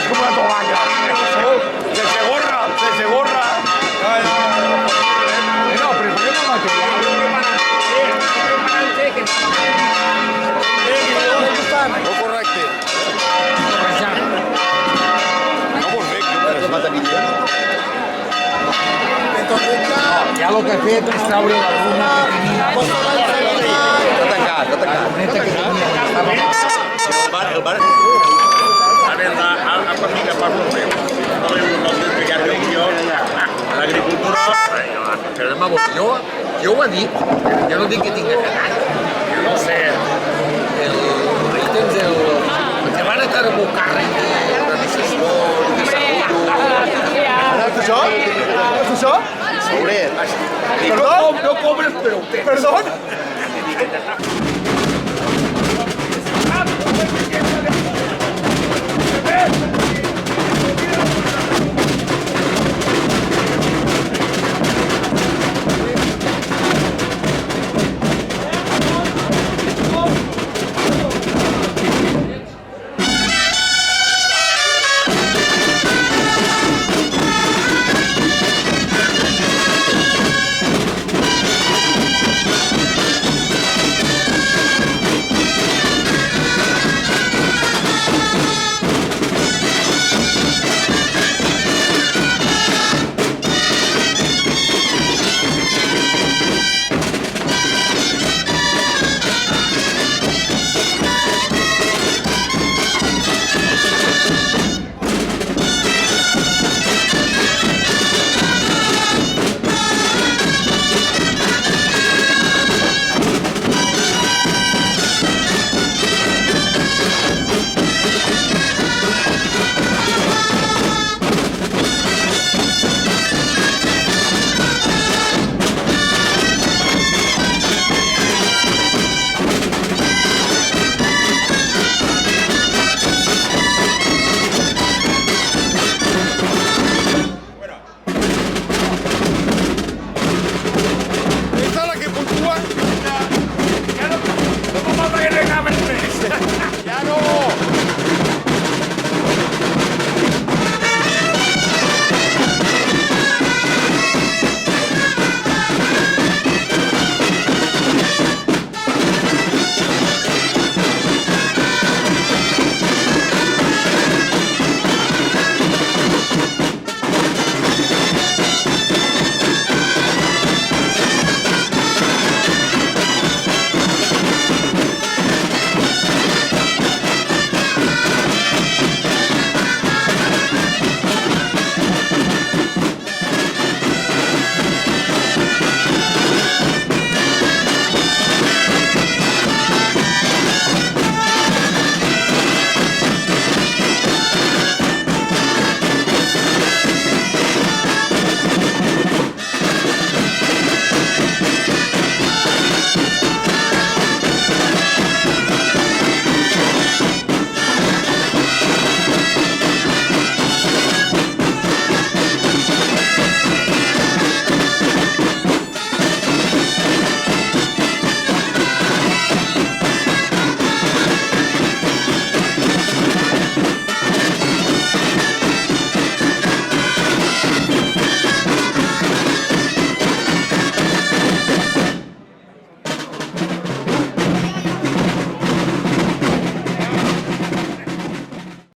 vas como una toalla. Se segorra, se segorra. No, pero ¿por qué no material? No correcte. No correcte. Ja el que he fet és treure la runa que tenia. Està tancat, està tancat. La luneta que tenia. El bar... Apa mica per lo meu. No li vull explicar reunió. L'agricultura... Però demà, jo ho he dit. Jo no dic que tinc que quedar. Jo no sé. Ahí tens el que van a carregar un càrrec d'organització, de salut. Has això? Has això? Sobret. Perdó? No cobres, però ho tens. Perdó?